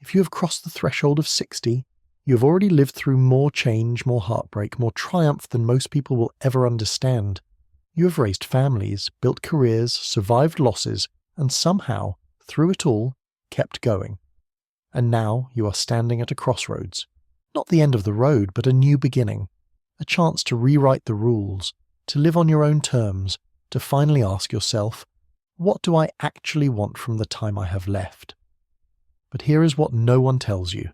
If you have crossed the threshold of 60, you have already lived through more change, more heartbreak, more triumph than most people will ever understand. You have raised families, built careers, survived losses, and somehow, through it all, kept going. And now you are standing at a crossroads. Not the end of the road, but a new beginning. A chance to rewrite the rules, to live on your own terms, to finally ask yourself, what do I actually want from the time I have left? But here is what no one tells you.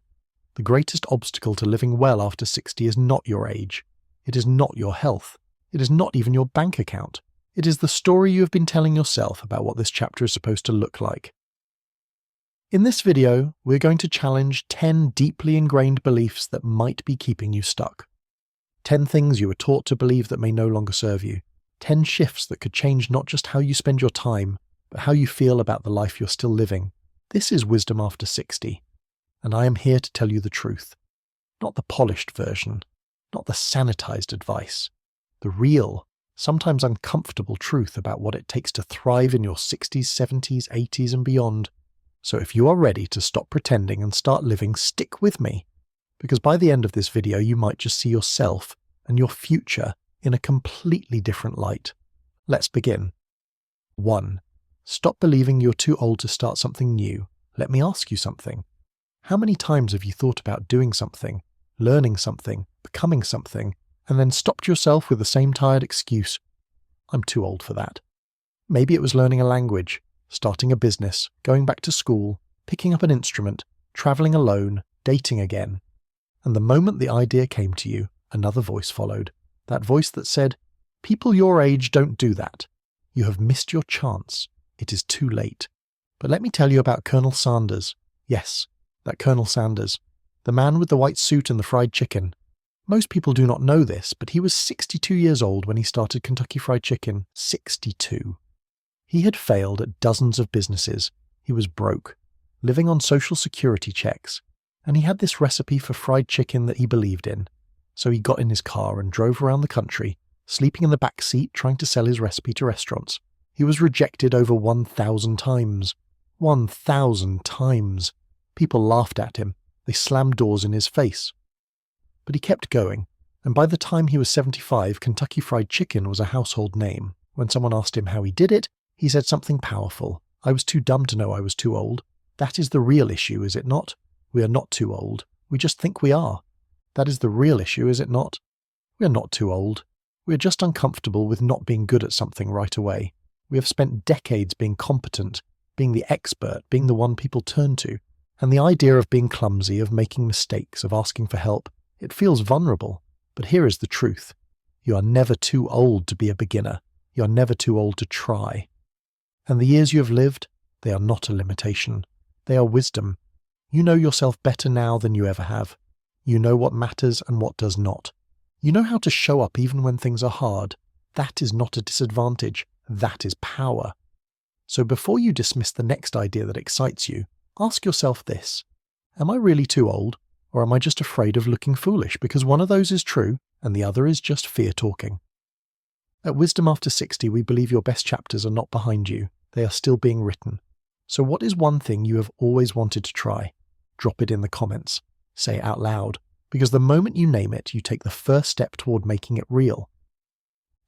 The greatest obstacle to living well after 60 is not your age. It is not your health. It is not even your bank account. It is the story you have been telling yourself about what this chapter is supposed to look like. In this video, we're going to challenge 10 deeply ingrained beliefs that might be keeping you stuck. 10 things you were taught to believe that may no longer serve you. 10 shifts that could change not just how you spend your time, but how you feel about the life you're still living. This is Wisdom After 60, and I am here to tell you the truth. Not the polished version, not the sanitized advice. The real, sometimes uncomfortable truth about what it takes to thrive in your 60s, 70s, 80s and beyond. So if you are ready to stop pretending and start living, stick with me. Because by the end of this video, you might just see yourself and your future in a completely different light. Let's begin. 1. Stop believing you're too old to start something new. Let me ask you something. How many times have you thought about doing something, learning something, becoming something, and then stopped yourself with the same tired excuse? I'm too old for that. Maybe it was learning a language, starting a business, going back to school, picking up an instrument, traveling alone, dating again. And the moment the idea came to you, another voice followed. That voice that said, people your age don't do that. You have missed your chance. It is too late. But let me tell you about Colonel Sanders. Yes, that Colonel Sanders. The man with the white suit and the fried chicken. Most people do not know this, but he was 62 years old when he started Kentucky Fried Chicken. 62. He had failed at dozens of businesses. He was broke, living on social security checks. And he had this recipe for fried chicken that he believed in. So he got in his car and drove around the country, sleeping in the back seat trying to sell his recipe to restaurants. He was rejected over 1,000 times. 1,000 times. People laughed at him. They slammed doors in his face. But he kept going, and by the time he was 75, Kentucky Fried Chicken was a household name. When someone asked him how he did it, he said something powerful. I was too dumb to know I was too old. That is the real issue, is it not? We are not too old. We just think we are. That is the real issue, is it not? We are not too old. We are just uncomfortable with not being good at something right away. We have spent decades being competent, being the expert, being the one people turn to. And the idea of being clumsy, of making mistakes, of asking for help, it feels vulnerable. But here is the truth. You are never too old to be a beginner. You are never too old to try. And the years you have lived, they are not a limitation. They are wisdom. You know yourself better now than you ever have. You know what matters and what does not. You know how to show up even when things are hard. That is not a disadvantage. That is power. So before you dismiss the next idea that excites you, ask yourself this. Am I really too old? Or am I just afraid of looking foolish? Because one of those is true and the other is just fear talking. At Wisdom After 60, we believe your best chapters are not behind you. They are still being written. So what is one thing you have always wanted to try? Drop it in the comments. Say it out loud, because the moment you name it, you take the first step toward making it real.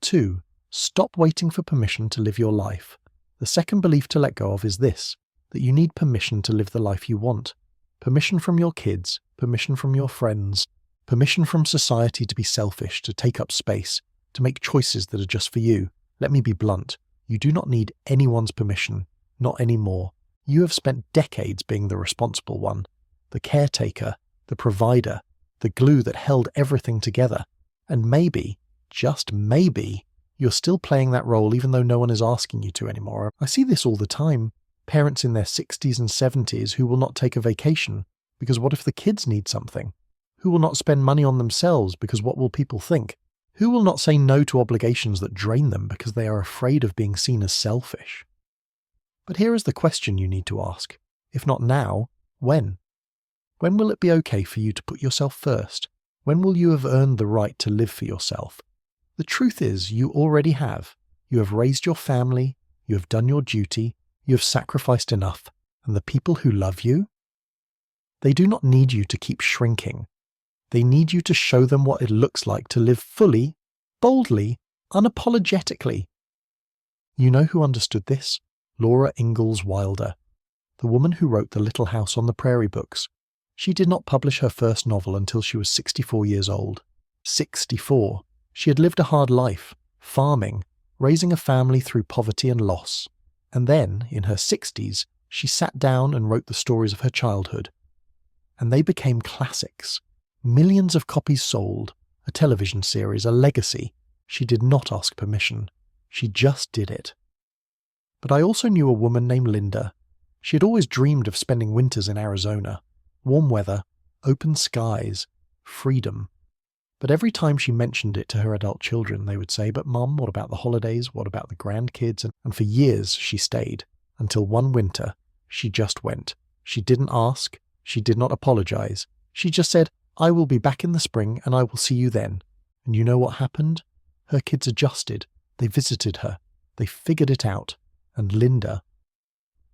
2. Stop waiting for permission to live your life. The second belief to let go of is this, that you need permission to live the life you want. Permission from your kids, permission from your friends, permission from society to be selfish, to take up space, to make choices that are just for you. Let me be blunt. You do not need anyone's permission, not anymore. You have spent decades being the responsible one, the caretaker, the provider, the glue that held everything together. And maybe, just maybe, you're still playing that role even though no one is asking you to anymore. I see this all the time. Parents in their 60s and 70s who will not take a vacation because what if the kids need something? Who will not spend money on themselves because what will people think? Who will not say no to obligations that drain them because they are afraid of being seen as selfish? But here is the question you need to ask. If not now, when? When will it be okay for you to put yourself first? When will you have earned the right to live for yourself? The truth is, you already have. You have raised your family, you have done your duty, you have sacrificed enough, and the people who love you? They do not need you to keep shrinking. They need you to show them what it looks like to live fully, boldly, unapologetically. You know who understood this? Laura Ingalls Wilder, the woman who wrote the Little House on the Prairie books. She did not publish her first novel until she was 64 years old. 64. She had lived a hard life, farming, raising a family through poverty and loss. And then, in her 60s, she sat down and wrote the stories of her childhood. And they became classics. Millions of copies sold, a television series, a legacy. She did not ask permission. She just did it. But I also knew a woman named Linda. She had always dreamed of spending winters in Arizona. Warm weather, open skies, freedom. But every time she mentioned it to her adult children, they would say, "But Mum, what about the holidays? What about the grandkids?" And for years she stayed, until one winter she just went. She didn't ask. She did not apologize. She just said, "I will be back in the spring and I will see you then." And you know what happened? Her kids adjusted. They visited her. They figured it out. And Linda,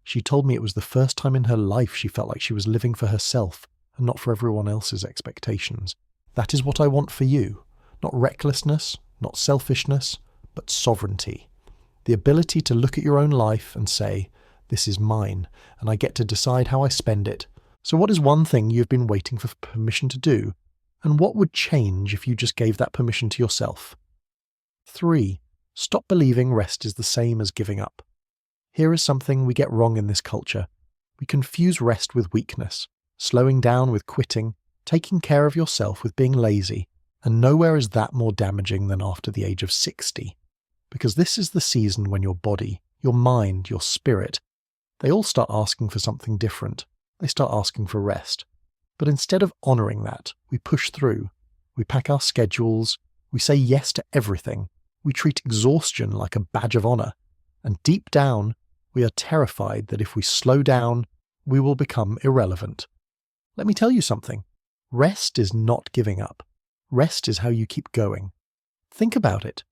she told me it was the first time in her life she felt like she was living for herself and not for everyone else's expectations. That is what I want for you. Not recklessness, not selfishness, but sovereignty. The ability to look at your own life and say, "This is mine, and I get to decide how I spend it." So what is one thing you've been waiting for permission to do? And what would change if you just gave that permission to yourself? 3. Stop believing rest is the same as giving up. Here is something we get wrong in this culture. We confuse rest with weakness, slowing down with quitting, taking care of yourself with being lazy, and nowhere is that more damaging than after the age of 60. Because this is the season when your body, your mind, your spirit, they all start asking for something different. They start asking for rest. But instead of honouring that, we push through. We pack our schedules. We say yes to everything. We treat exhaustion like a badge of honour. And deep down, we are terrified that if we slow down, we will become irrelevant. Let me tell you something. Rest is not giving up. Rest is how you keep going. Think about it.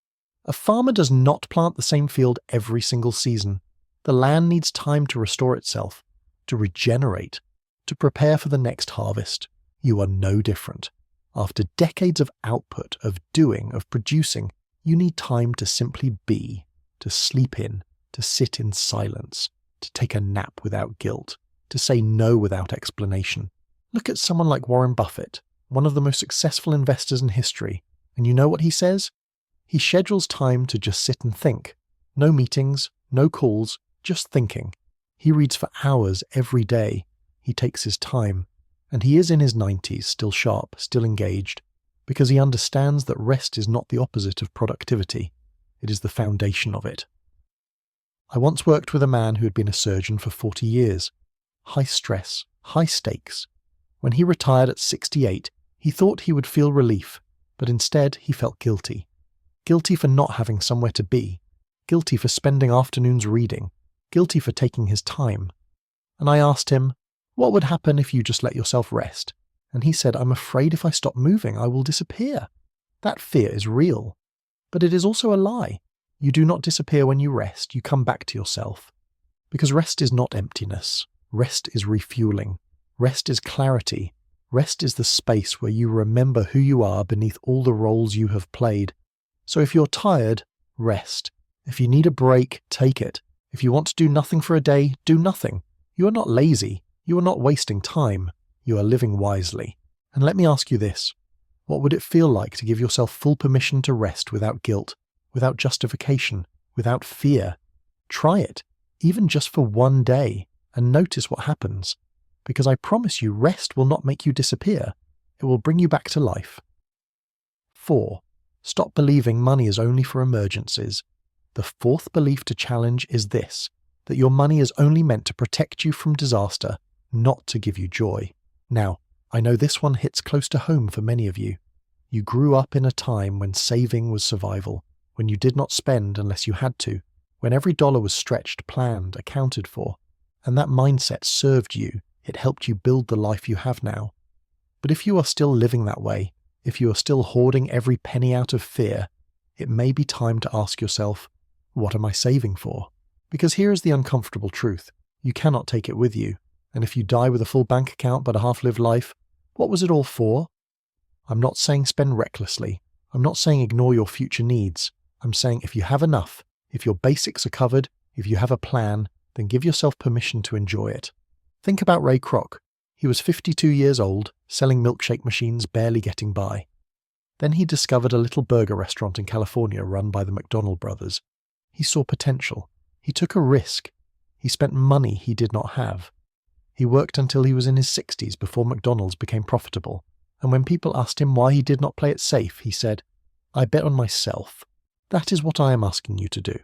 A farmer does not plant the same field every single season. The land needs time to restore itself, to regenerate, to prepare for the next harvest. You are no different. After decades of output, of doing, of producing, you need time to simply be, to sleep in, to sit in silence, to take a nap without guilt, to say no without explanation. Look at someone like Warren Buffett, one of the most successful investors in history, and you know what he says? He schedules time to just sit and think. No meetings, no calls, just thinking. He reads for hours every day. He takes his time. And he is in his 90s, still sharp, still engaged, because he understands that rest is not the opposite of productivity. It is the foundation of it. I once worked with a man who had been a surgeon for 40 years. High stress, high stakes. When he retired at 68, he thought he would feel relief, but instead he felt guilty. Guilty for not having somewhere to be. Guilty for spending afternoons reading. Guilty for taking his time. And I asked him, "What would happen if you just let yourself rest?" And he said, "I'm afraid if I stop moving, I will disappear." That fear is real. But it is also a lie. You do not disappear when you rest, you come back to yourself. Because rest is not emptiness. Rest is refueling. Rest is clarity. Rest is the space where you remember who you are beneath all the roles you have played. So if you're tired, rest. If you need a break, take it. If you want to do nothing for a day, do nothing. You are not lazy. You are not wasting time. You are living wisely. And let me ask you this. What would it feel like to give yourself full permission to rest without guilt, without justification, without fear? Try it, even just for one day, and notice what happens. Because I promise you, rest will not make you disappear. It will bring you back to life. 4. Stop believing money is only for emergencies. The fourth belief to challenge is this, that your money is only meant to protect you from disaster, not to give you joy. Now, I know this one hits close to home for many of you. You grew up in a time when saving was survival, when you did not spend unless you had to, when every dollar was stretched, planned, accounted for, and that mindset served you. It helped you build the life you have now. But if you are still living that way, if you are still hoarding every penny out of fear, it may be time to ask yourself, what am I saving for? Because here is the uncomfortable truth. You cannot take it with you. And if you die with a full bank account but a half-lived life, what was it all for? I'm not saying spend recklessly. I'm not saying ignore your future needs. I'm saying if you have enough, if your basics are covered, if you have a plan, then give yourself permission to enjoy it. Think about Ray Kroc. He was 52 years old, selling milkshake machines, barely getting by. Then he discovered a little burger restaurant in California run by the McDonald brothers. He saw potential. He took a risk. He spent money he did not have. He worked until he was in his 60s before McDonald's became profitable. And when people asked him why he did not play it safe, he said, "I bet on myself. That is what I am asking you to do.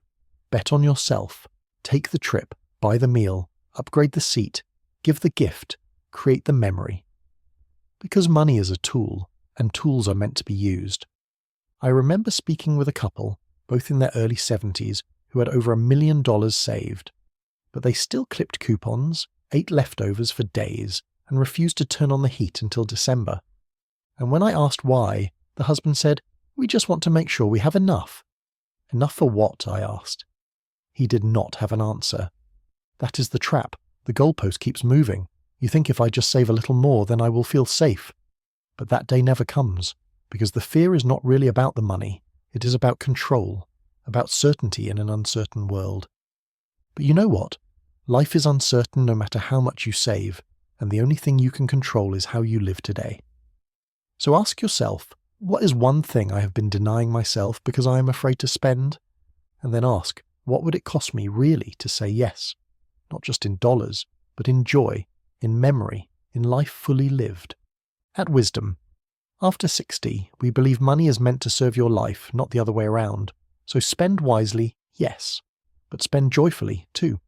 Bet on yourself. Take the trip, buy the meal, upgrade the seat, give the gift, create the memory." Because money is a tool, and tools are meant to be used. I remember speaking with a couple, both in their early 70s, who had over $1 million saved. But they still clipped coupons, ate leftovers for days, and refused to turn on the heat until December. And when I asked why, the husband said, "We just want to make sure we have enough." Enough for what? I asked. He did not have an answer. That is the trap. The goalpost keeps moving. You think if I just save a little more, then I will feel safe. But that day never comes, because the fear is not really about the money. It is about control, about certainty in an uncertain world. But you know what? Life is uncertain no matter how much you save, and the only thing you can control is how you live today. So ask yourself, what is one thing I have been denying myself because I am afraid to spend? And then ask, what would it cost me really to say yes? Not just in dollars, but in joy, in memory, in life fully lived. At Wisdom, after 60, we believe money is meant to serve your life, not the other way around. So spend wisely, yes, but spend joyfully too.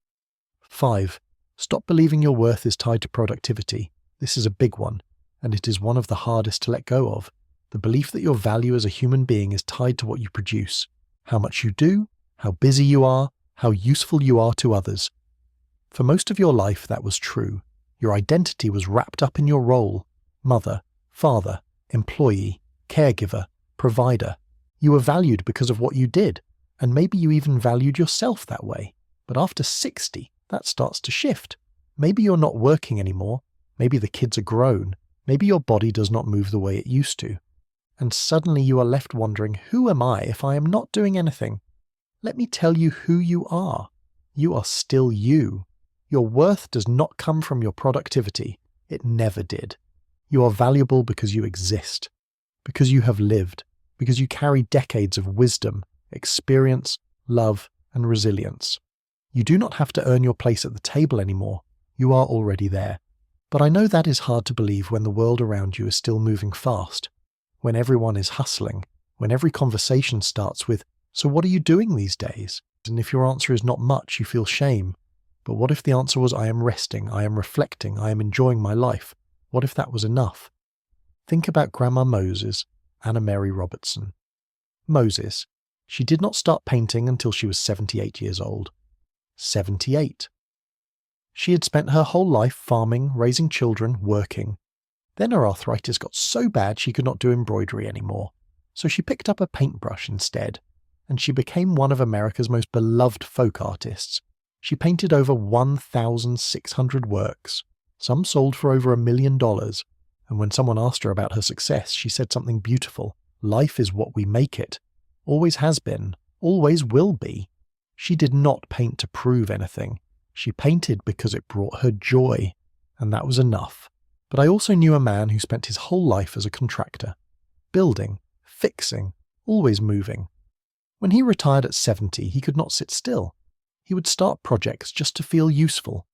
5. Stop believing your worth is tied to productivity. This is a big one, and it is one of the hardest to let go of. The belief that your value as a human being is tied to what you produce, how much you do, how busy you are, how useful you are to others. For most of your life, that was true. Your identity was wrapped up in your role: mother, father, employee, caregiver, provider. You were valued because of what you did, and maybe you even valued yourself that way. But after 60, that starts to shift. Maybe you're not working anymore. Maybe the kids are grown. Maybe your body does not move the way it used to. And suddenly you are left wondering, who am I if I am not doing anything? Let me tell you who you are. You are still you. Your worth does not come from your productivity. It never did. You are valuable because you exist, because you have lived, because you carry decades of wisdom, experience, love, and resilience. You do not have to earn your place at the table anymore. You are already there. But I know that is hard to believe when the world around you is still moving fast, when everyone is hustling, when every conversation starts with, "So what are you doing these days?" And if your answer is not much, you feel shame. But what if the answer was, "I am resting, I am reflecting, I am enjoying my life"? What if that was enough? Think about Grandma Moses, Anna Mary Robertson. Moses. She did not start painting until she was 78 years old. 78. She had spent her whole life farming, raising children, working. Then her arthritis got so bad she could not do embroidery anymore. So she picked up a paintbrush instead, and she became one of America's most beloved folk artists. She painted over 1,600 works. Some sold for over $1 million. And when someone asked her about her success, she said something beautiful. Life is what we make it. Always has been. Always will be. She did not paint to prove anything. She painted because it brought her joy. And that was enough. But I also knew a man who spent his whole life as a contractor. Building, fixing, always moving. When he retired at 70, he could not sit still. He would start projects just to feel useful.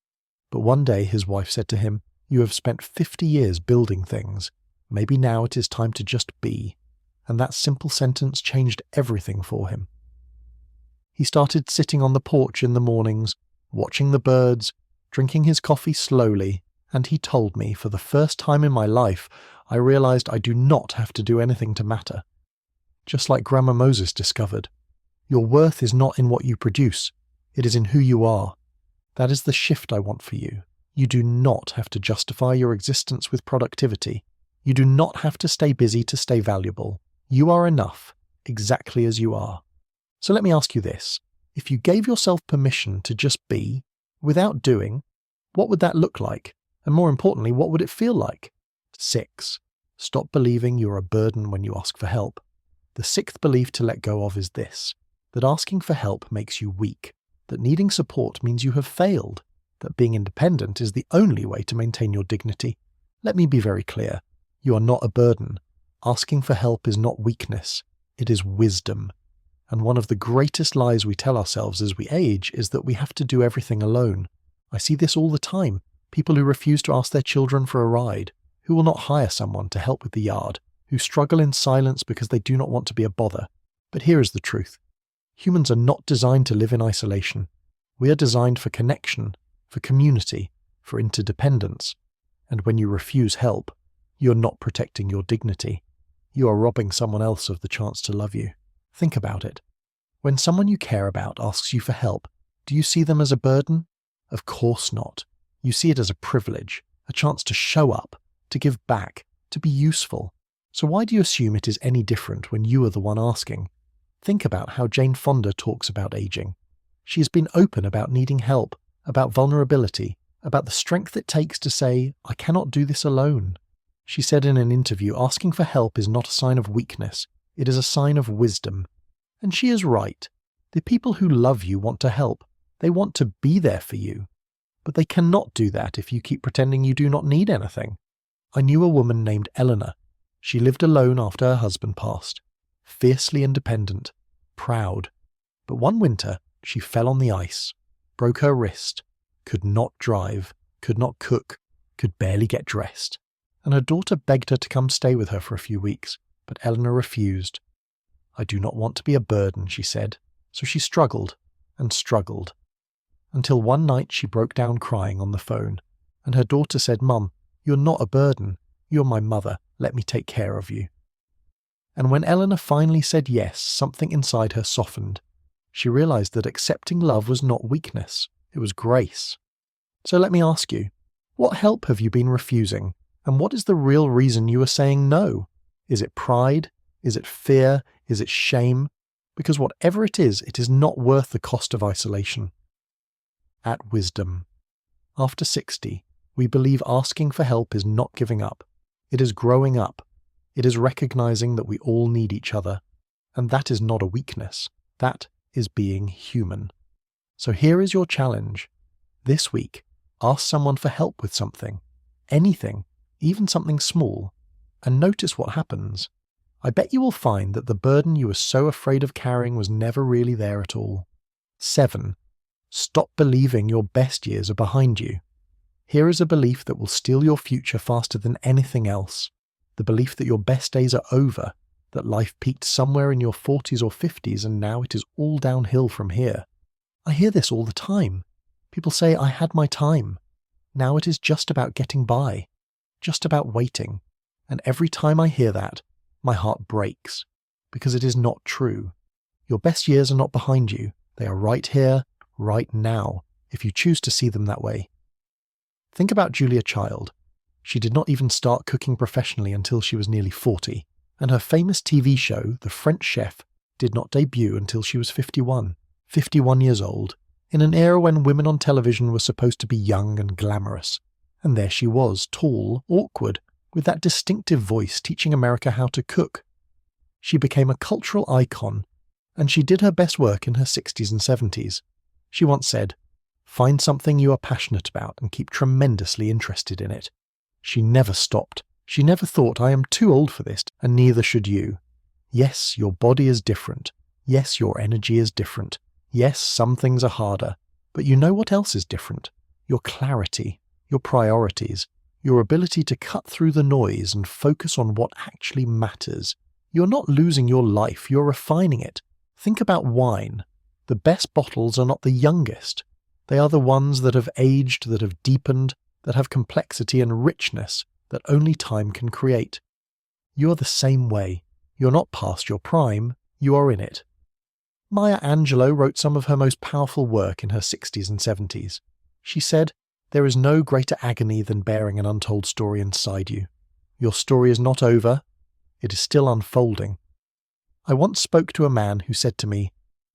But one day his wife said to him, "You have spent 50 years building things. Maybe now it is time to just be." And that simple sentence changed everything for him. He started sitting on the porch in the mornings, watching the birds, drinking his coffee slowly, and he told me, for the first time in my life, I realized I do not have to do anything to matter. Just like Grandma Moses discovered, your worth is not in what you produce, it is in who you are. That is the shift I want for you. You do not have to justify your existence with productivity. You do not have to stay busy to stay valuable. You are enough, exactly as you are. So let me ask you this. If you gave yourself permission to just be, without doing, what would that look like? And more importantly, what would it feel like? 6. Stop believing you're a burden when you ask for help. The 6th belief to let go of is this: that asking for help makes you weak, that needing support means you have failed, that being independent is the only way to maintain your dignity. Let me be very clear. You are not a burden. Asking for help is not weakness. It is wisdom. And one of the greatest lies we tell ourselves as we age is that we have to do everything alone. I see this all the time. People who refuse to ask their children for a ride, who will not hire someone to help with the yard, who struggle in silence because they do not want to be a bother. But here is the truth. Humans are not designed to live in isolation. We are designed for connection, for community, for interdependence. And when you refuse help, you're not protecting your dignity. You are robbing someone else of the chance to love you. Think about it. When someone you care about asks you for help, do you see them as a burden? Of course not. You see it as a privilege, a chance to show up, to give back, to be useful. So why do you assume it is any different when you are the one asking? Think about how Jane Fonda talks about aging. She has been open about needing help, about vulnerability, about the strength it takes to say, "I cannot do this alone." She said in an interview, asking for help is not a sign of weakness, it is a sign of wisdom. And she is right. The people who love you want to help. They want to be there for you. But they cannot do that if you keep pretending you do not need anything. I knew a woman named Eleanor. She lived alone after her husband passed. Fiercely independent, proud. But one winter, she fell on the ice, broke her wrist, could not drive, could not cook, could barely get dressed. And her daughter begged her to come stay with her for a few weeks, but Eleanor refused. "I do not want to be a burden," she said. So she struggled and struggled, until one night she broke down crying on the phone, and her daughter said, "Mum, you're not a burden. You're my mother. Let me take care of you." And when Eleanor finally said yes, something inside her softened. She realized that accepting love was not weakness, it was grace. So let me ask you, what help have you been refusing? And what is the real reason you are saying no? Is it pride? Is it fear? Is it shame? Because whatever it is not worth the cost of isolation. At wisdom. After 60, we believe asking for help is not giving up. It is growing up. It is recognizing that we all need each other. And that is not a weakness. That is being human. So here is your challenge. This week, ask someone for help with something. Anything, even something small. And notice what happens. I bet you will find that the burden you were so afraid of carrying was never really there at all. 7. Stop believing your best years are behind you. Here is a belief that will steal your future faster than anything else. The belief that your best days are over, that life peaked somewhere in your 40s or 50s and now it is all downhill from here. I hear this all the time. People say, "I had my time. Now it is just about getting by, just about waiting." And every time I hear that, my heart breaks, because it is not true. Your best years are not behind you. They are right here, right now, if you choose to see them that way. Think about Julia Child. She did not even start cooking professionally until she was nearly 40, and her famous TV show, The French Chef, did not debut until she was 51 years old, in an era when women on television were supposed to be young and glamorous. And there she was, tall, awkward, with that distinctive voice teaching America how to cook. She became a cultural icon, and she did her best work in her 60s and 70s. She once said, "Find something you are passionate about and keep tremendously interested in it." She never stopped. She never thought, "I am too old for this," and neither should you. Yes, your body is different. Yes, your energy is different. Yes, some things are harder. But you know what else is different? Your clarity, your priorities, your ability to cut through the noise and focus on what actually matters. You're not losing your life, you're refining it. Think about wine. The best bottles are not the youngest. They are the ones that have aged, that have deepened, that have complexity and richness that only time can create. You are the same way. You're not past your prime, you are in it. Maya Angelou wrote some of her most powerful work in her 60s and 70s. She said, "There is no greater agony than bearing an untold story inside you. Your story is not over, it is still unfolding." I once spoke to a man who said to me,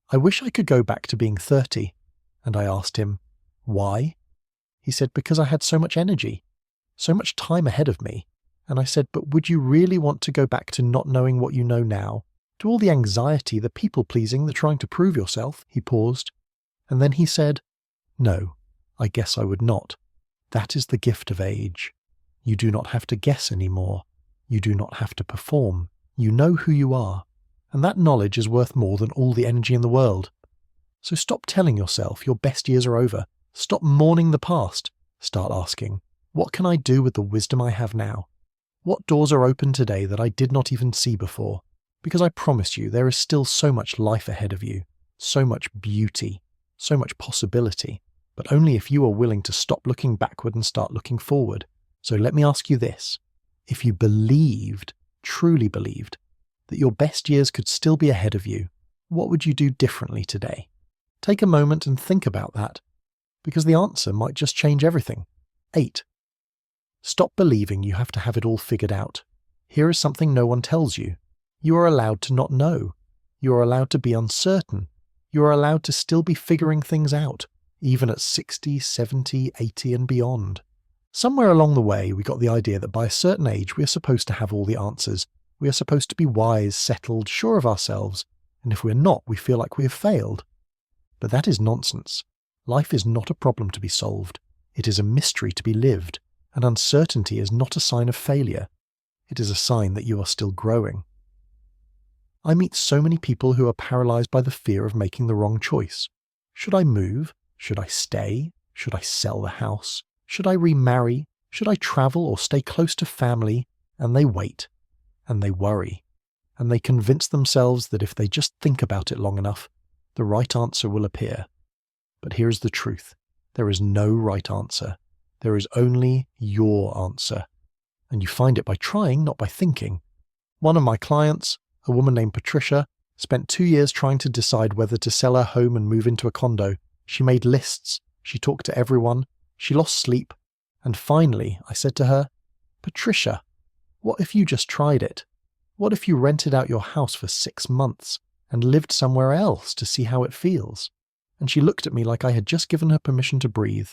"I wish I could go back to being 30. And I asked him, "Why?" He said, "Because I had so much energy. so much time ahead of me. And I said, but would you really want to go back to not knowing what you know now? To all the anxiety, the people-pleasing, the trying to prove yourself? He paused. And then he said, no, I guess I would not. That is the gift of age. You do not have to guess anymore. You do not have to perform. You know who you are. And that knowledge is worth more than all the energy in the world. So stop telling yourself your best years are over. Stop mourning the past. Start asking, what can I do with the wisdom I have now? What doors are open today that I did not even see before? Because I promise you, there is still so much life ahead of you, so much beauty, so much possibility, but only if you are willing to stop looking backward and start looking forward. So let me ask you this. If you believed, truly believed, that your best years could still be ahead of you, what would you do differently today? Take a moment and think about that, because the answer might just change everything. 8. Stop believing you have to have it all figured out. Here is something no one tells you. You are allowed to not know. You are allowed to be uncertain. You are allowed to still be figuring things out, even at 60, 70, 80 and beyond. Somewhere along the way, we got the idea that by a certain age, we are supposed to have all the answers. We are supposed to be wise, settled, sure of ourselves, and if we're not, we feel like we have failed. But that is nonsense. Life is not a problem to be solved. It is a mystery to be lived, and uncertainty is not a sign of failure. It is a sign that you are still growing. I meet so many people who are paralyzed by the fear of making the wrong choice. Should I move? Should I stay? Should I sell the house? Should I remarry? Should I travel or stay close to family? And they wait, and they worry, and they convince themselves that if they just think about it long enough, the right answer will appear. But here is the truth. There is no right answer. There is only your answer. And you find it by trying, not by thinking. One of my clients, a woman named Patricia, spent 2 years trying to decide whether to sell her home and move into a condo. She made lists. She talked to everyone. She lost sleep. And finally, I said to her, Patricia, what if you just tried it? What if you rented out your house for 6 months and lived somewhere else to see how it feels? And she looked at me like I had just given her permission to breathe.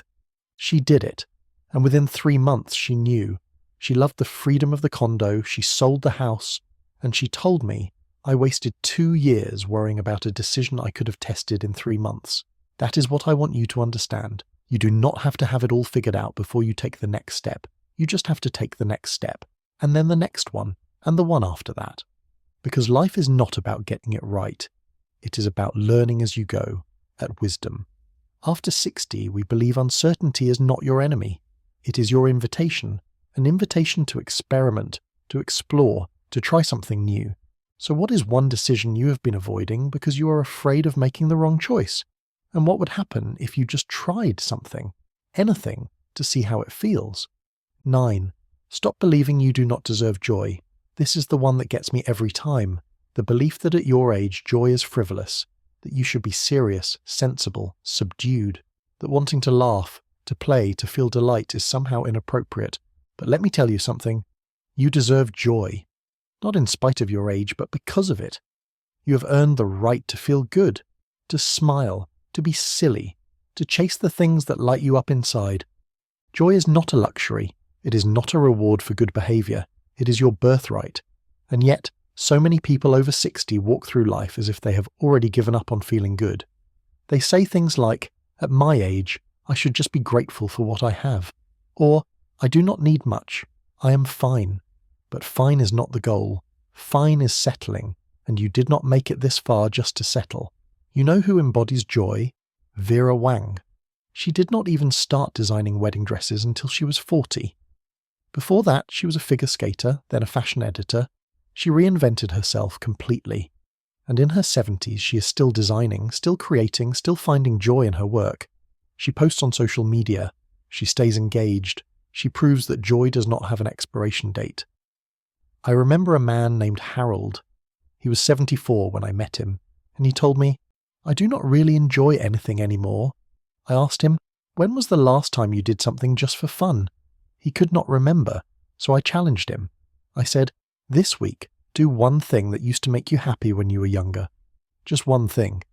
She did it. And within 3 months, she knew. She loved the freedom of the condo. She sold the house. And she told me I wasted 2 years worrying about a decision I could have tested in 3 months. That is what I want you to understand. You do not have to have it all figured out before you take the next step. You just have to take the next step, and then the next one, and the one after that. Because life is not about getting it right. It is about learning as you go, at wisdom. After 60, we believe uncertainty is not your enemy. It is your invitation, an invitation to experiment, to explore, to try something new. So what is one decision you have been avoiding because you are afraid of making the wrong choice? And what would happen if you just tried something, anything, to see how it feels? 9. Stop believing you do not deserve joy. This is the one that gets me every time. The belief that at your age joy is frivolous, that you should be serious, sensible, subdued, that wanting to laugh, to play, to feel delight is somehow inappropriate. But let me tell you something. You deserve joy. Not in spite of your age, but because of it. You have earned the right to feel good, to smile, to be silly, to chase the things that light you up inside. Joy is not a luxury. It is not a reward for good behavior. It is your birthright. And yet, so many people over 60 walk through life as if they have already given up on feeling good. They say things like, at my age, I should just be grateful for what I have. Or, I do not need much. I am fine. But fine is not the goal. Fine is settling, and you did not make it this far just to settle. You know who embodies joy? Vera Wang. She did not even start designing wedding dresses until she was 40. Before that, she was a figure skater, then a fashion editor. She reinvented herself completely. And in her 70s, she is still designing, still creating, still finding joy in her work. She posts on social media. She stays engaged. She proves that joy does not have an expiration date. I remember a man named Harold. He was 74 when I met him, and he told me, I do not really enjoy anything anymore. I asked him, when was the last time you did something just for fun? He could not remember, so I challenged him. I said, this week, do one thing that used to make you happy when you were younger. Just one thing.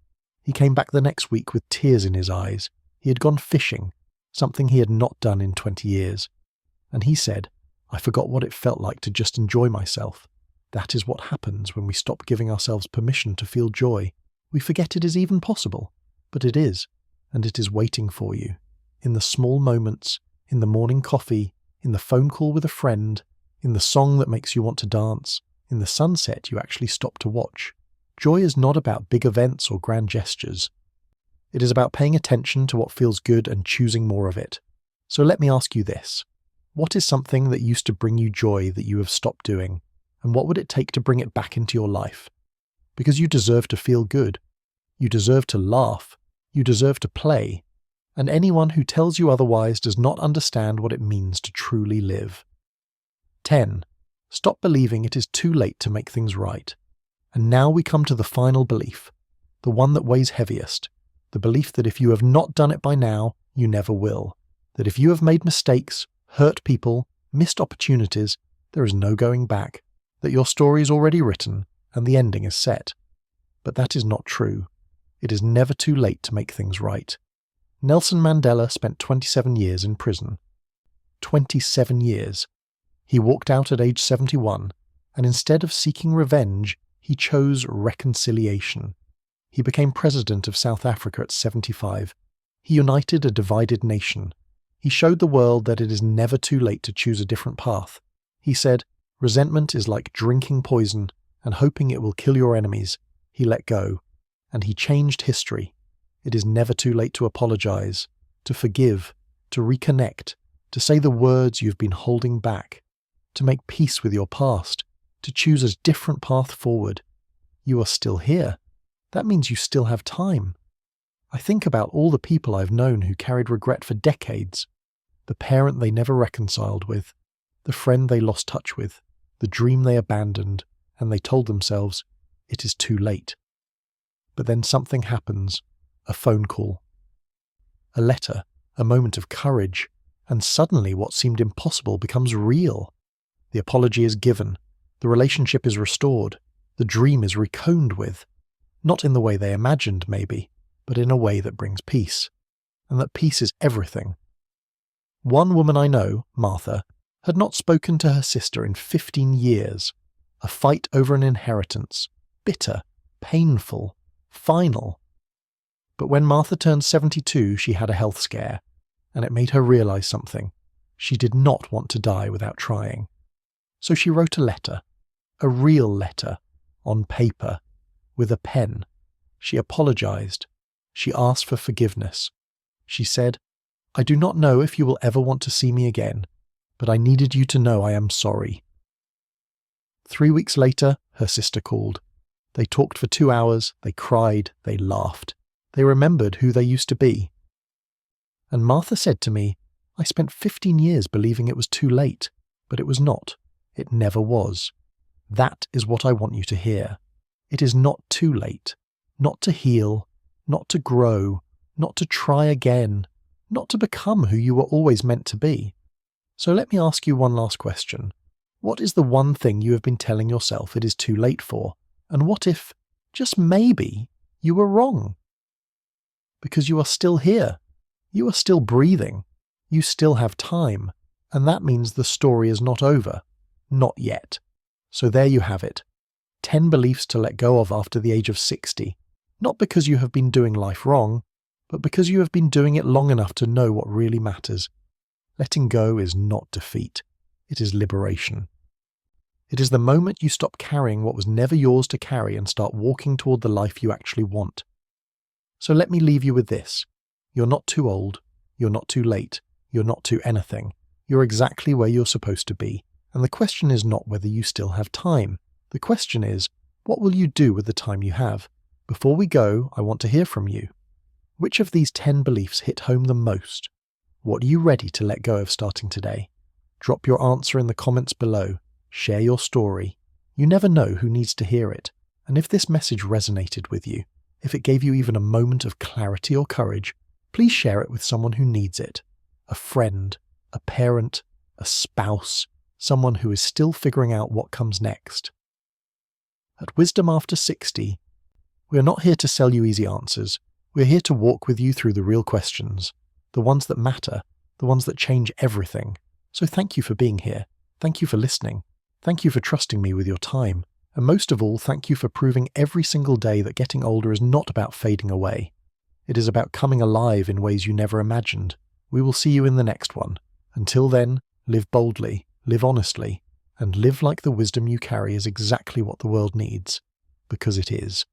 He came back the next week with tears in his eyes. He had gone fishing, something he had not done in 20 years. And he said, "I forgot what it felt like to just enjoy myself. That is what happens when we stop giving ourselves permission to feel joy. We forget it is even possible, but it is, and it is waiting for you. In the small moments, in the morning coffee, in the phone call with a friend, in the song that makes you want to dance, in the sunset you actually stop to watch. Joy is not about big events or grand gestures. It is about paying attention to what feels good and choosing more of it. So let me ask you this. What is something that used to bring you joy that you have stopped doing? And what would it take to bring it back into your life? Because you deserve to feel good. You deserve to laugh. You deserve to play. And anyone who tells you otherwise does not understand what it means to truly live. 10. Stop believing it is too late to make things right. And now we come to the final belief, the one that weighs heaviest, the belief that if you have not done it by now, you never will. That if you have made mistakes, hurt people, missed opportunities, there is no going back. That your story is already written and the ending is set. But that is not true. It is never too late to make things right. Nelson Mandela spent 27 years in prison. 27 years. He walked out at age 71, and instead of seeking revenge, he chose reconciliation. He became president of South Africa at 75. He united a divided nation. He showed the world that it is never too late to choose a different path. He said, "Resentment is like drinking poison and hoping it will kill your enemies." He let go, and he changed history. It is never too late to apologize, to forgive, to reconnect, to say the words you've been holding back, to make peace with your past, to choose a different path forward. You are still here. That means you still have time. I think about all the people I've known who carried regret for decades. The parent they never reconciled with, the friend they lost touch with, the dream they abandoned, and they told themselves, it is too late. But then something happens, a phone call, a letter, a moment of courage, and suddenly what seemed impossible becomes real. The apology is given, the relationship is restored, the dream is reconed with, not in the way they imagined maybe, but in a way that brings peace, and that peace is everything. One woman I know, Martha, had not spoken to her sister in 15 years, a fight over an inheritance, bitter, painful, final. But when Martha turned 72, she had a health scare, and it made her realize something. She did not want to die without trying. So she wrote a letter, a real letter, on paper, with a pen. She apologized. She asked for forgiveness. She said, "I do not know if you will ever want to see me again, but I needed you to know I am sorry." 3 weeks later, her sister called. They talked for 2 hours, they cried, they laughed. They remembered who they used to be. And Martha said to me, "I spent 15 years believing it was too late, but it was not. It never was. That is what I want you to hear. It is not too late. Not to heal, not to grow, not to try again, not to become who you were always meant to be." So let me ask you one last question. What is the one thing you have been telling yourself it is too late for? And what if, just maybe, you were wrong? Because you are still here. You are still breathing. You still have time. And that means the story is not over. Not yet. So there you have it. 10 beliefs to let go of after the age of 60. Not because you have been doing life wrong, but because you have been doing it long enough to know what really matters. Letting go is not defeat. It is liberation. It is the moment you stop carrying what was never yours to carry and start walking toward the life you actually want. So let me leave you with this. You're not too old. You're not too late. You're not too anything. You're exactly where you're supposed to be. And the question is not whether you still have time. The question is, what will you do with the time you have? Before we go, I want to hear from you. Which of these 10 beliefs hit home the most? What are you ready to let go of starting today? Drop your answer in the comments below. Share your story. You never know who needs to hear it. And if this message resonated with you, if it gave you even a moment of clarity or courage, please share it with someone who needs it. A friend, a parent, a spouse, someone who is still figuring out what comes next. At Wisdom After 60, we are not here to sell you easy answers. We are here to walk with you through the real questions, the ones that matter, the ones that change everything, So thank you for being here. Thank you for listening. Thank you for trusting me with your time. And most of all, thank you for proving every single day that getting older is not about fading away. It is about coming alive in ways you never imagined. We will see you in the next one. Until then, live boldly, live honestly, and live like the wisdom you carry is exactly what the world needs, because it is.